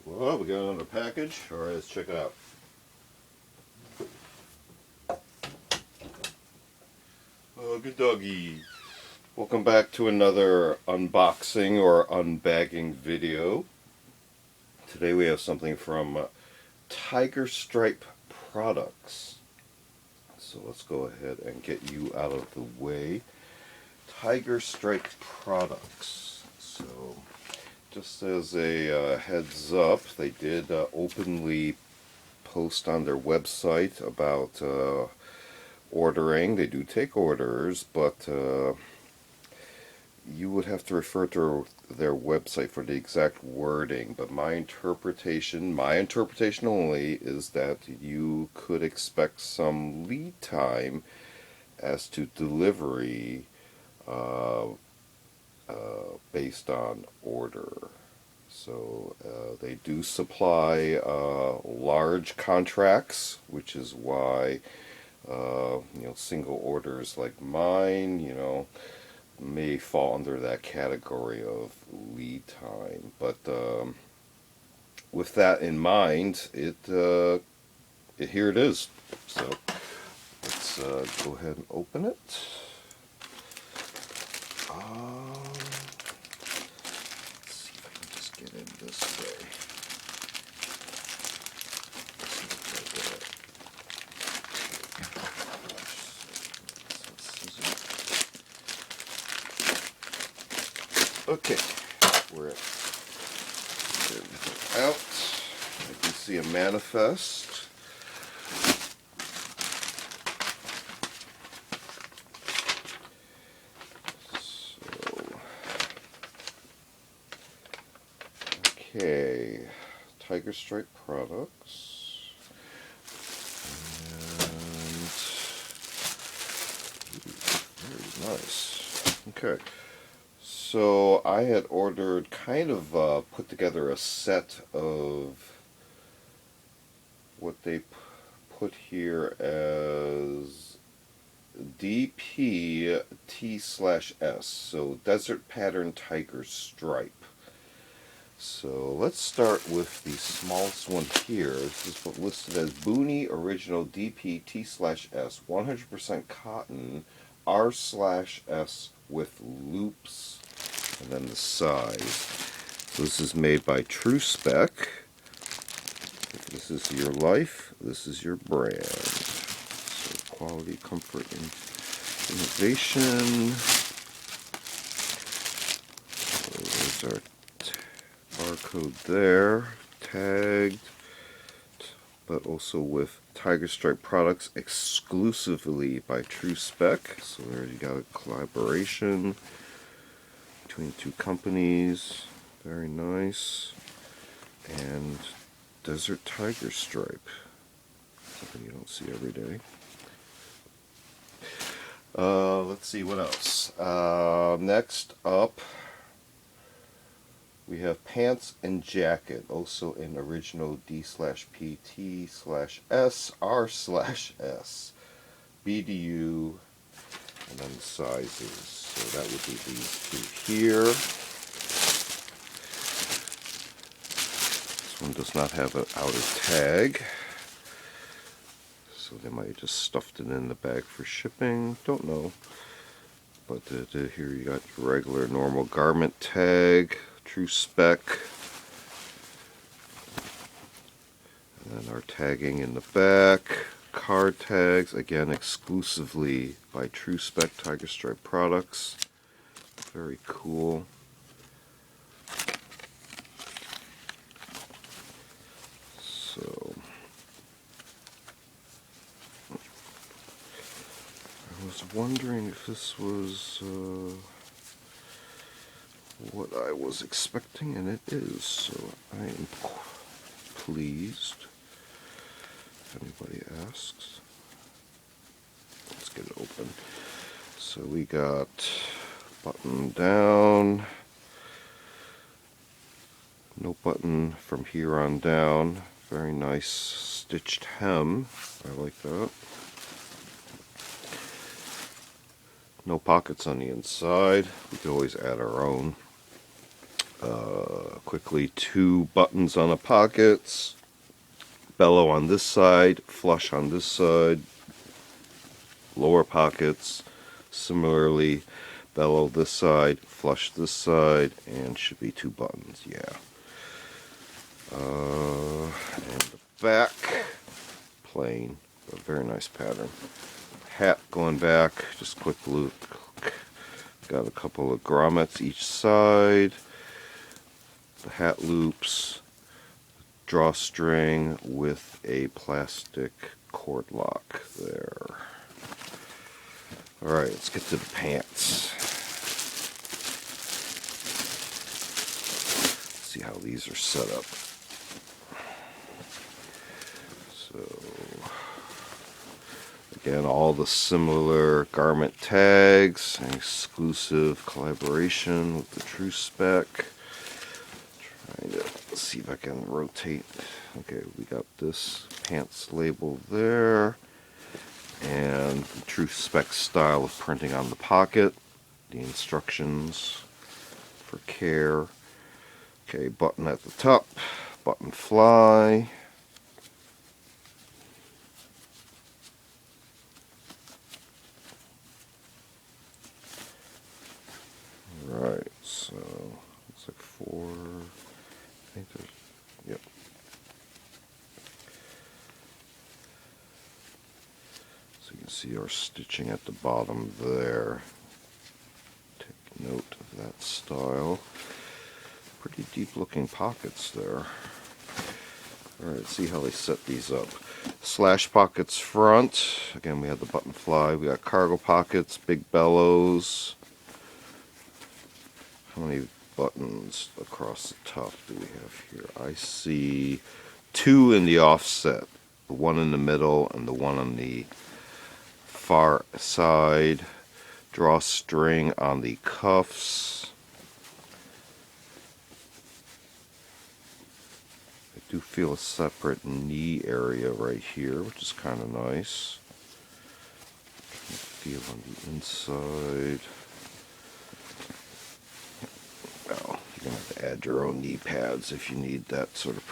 Well, we got another package. Alright, let's check it out. Oh, good doggy. Welcome back to another unboxing or unbagging video. Today we have something from Tiger-Stripe Products. So let's go ahead and get you out of the way. Tiger-Stripe Products. So just as a heads up, they did openly post on their website about ordering. They do take orders, but you would have to refer to their website for the exact wording. But my interpretation only, is that you could expect some lead time as to delivery based on order. So they do supply large contracts, which is why single orders like mine, may fall under that category of lead time. But with that in mind, here it is. So let's go ahead and open it. Let's see if I can just get in this way. Okay, we're out. You can see a manifest. Okay, Tiger-Stripe Products, and very nice. Okay, so I had ordered, kind of put together a set of what they put here as DP T/S, so Desert Pattern Tiger Stripe. So let's start with the smallest one here. This is listed as Boonie Original DP T/S 100% cotton R/S with loops, and then the size. So this is made by TRU-SPEC. This is your life, this is your brand. So quality, comfort, and innovation. So there's our barcode there, tagged, but also with Tiger-Stripe Products exclusively by TRU-SPEC. So there you got a collaboration between two companies. Very nice. And Desert Tiger Stripe, something you don't see every day. Let's see what else. Next up, we have pants and jacket, also in original D/P T/S R/S, BDU, and then the sizes. So that would be these two here. This one does not have an outer tag, so they might have just stuffed it in the bag for shipping. Don't know. But here you got your regular normal garment tag, TRU-SPEC, and then our tagging in the back, card tags, again exclusively by TRU-SPEC Tiger-Stripe Products. Very cool. So I was wondering if this was what I was expecting, and it is, so I am pleased. If anybody asks, let's get it open. So we got button down, no button from here on down. Very nice stitched hem, I like that. No pockets on the inside. We could always add our own. Quickly, 2 buttons on the pockets, bellow on this side, flush on this side, lower pockets, similarly bellow this side, flush this side, and should be 2 buttons, yeah. And the back, plain, a very nice pattern. Hat going back, just quick loop. Got a couple of grommets each side. The hat loops, drawstring with a plastic cord lock there. Alright, let's get to the pants. Let's see how these are set up. So, again, all the similar garment tags, an exclusive collaboration with the TRU-SPEC. Trying to see if I can rotate. Okay, we got this pants label there, and the TRU-SPEC style of printing on the pocket, the instructions for care. Okay, button at the top, button fly. Right, so it's like 4, I think there's, yep. So you can see our stitching at the bottom there. Take note of that style. Pretty deep looking pockets there. Alright, see how they set these up. Slash pockets front. Again, we have the button fly. We got cargo pockets, big bellows. How many buttons across the top do we have here? I see 2 in the offset. The one in the middle and the one on the far side. Drawstring on the cuffs. I do feel a separate knee area right here, which is kind of nice. Feel on the inside. Well, you're going to have to add your own knee pads if you need that sort of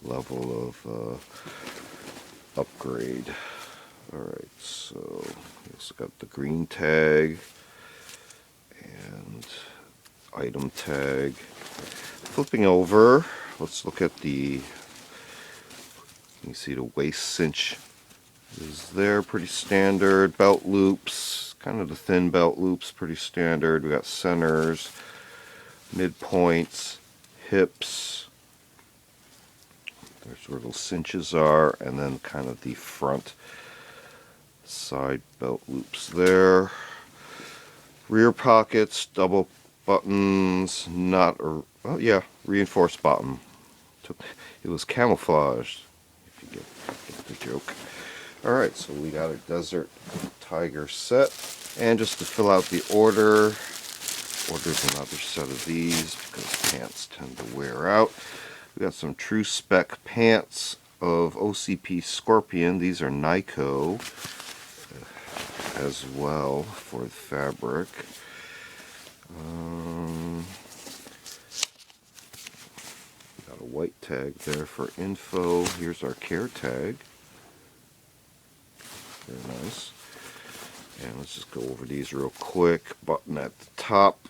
level of upgrade. Alright, so we also got the green tag and item tag. Flipping over, let's look at the, you see the waist cinch is there, pretty standard. Belt loops, kind of the thin belt loops, pretty standard. We got centers, midpoints, hips, there's where those cinches are, and then kind of the front side belt loops there. Rear pockets, double buttons, not, or, well, yeah, reinforced bottom. It was camouflaged, if you get the joke. Alright, so we got a Desert Tiger set, and just to fill out the ordered another set of these because pants tend to wear out. We got some TRU-SPEC pants of OCP Scorpion. These are Nyko as well for the fabric. Got a white tag there for info. Here's our care tag. Very nice. And let's just go over these real quick. Button at the top.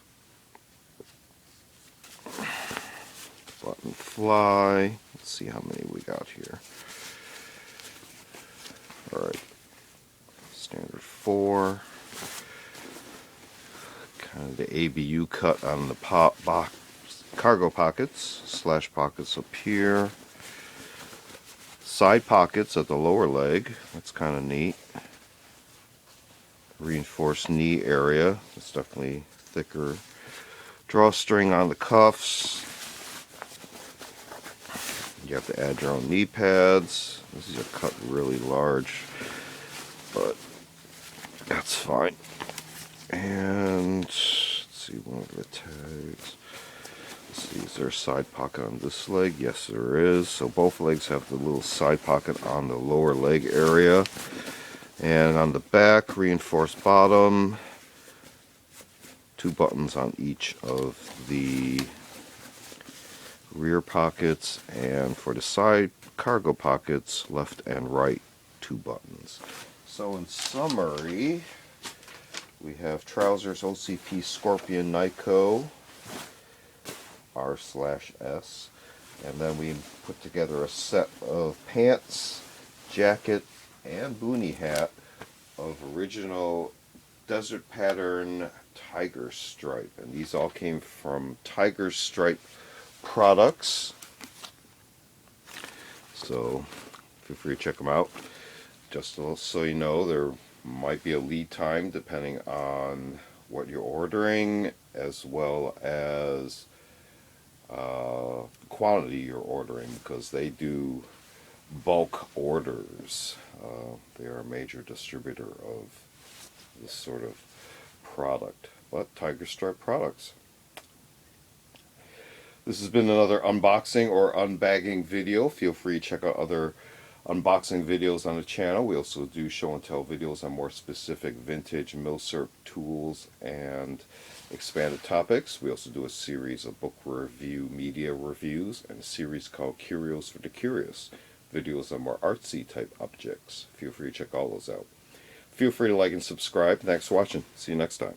Button fly. Let's see how many we got here. Alright. Standard 4. Kind of the ABU cut on the cargo pockets. Slash pockets up here. Side pockets at the lower leg. That's kind of neat. Reinforced knee area. It's definitely thicker. Drawstring on the cuffs. You have to add your own knee pads. These are cut really large, but that's fine. And let's see, one of the tags. Let's see, is there a side pocket on this leg? Yes, there is. So both legs have the little side pocket on the lower leg area. And on the back, reinforced bottom. 2 buttons on each of the rear pockets, and for the side cargo pockets, left and right, 2 buttons. So in summary, we have trousers OCP Scorpion Nyko R/S, and then we put together a set of pants, jacket, and Boonie hat of original desert pattern tiger stripe, and these all came from Tiger Stripe products, so feel free to check them out. Just so you know, there might be a lead time depending on what you're ordering, as well as quantity you're ordering, because they do bulk orders. They are a major distributor of this sort of product, but Tiger Stripe products. This has been another unboxing or unbagging video. Feel free to check out other unboxing videos on the channel. We also do show and tell videos on more specific vintage milsurp tools and expanded topics. We also do a series of book review media reviews and a series called Curios for the Curious, videos on more artsy type objects. Feel free to check all those out. Feel free to like and subscribe. Thanks for watching. See you next time.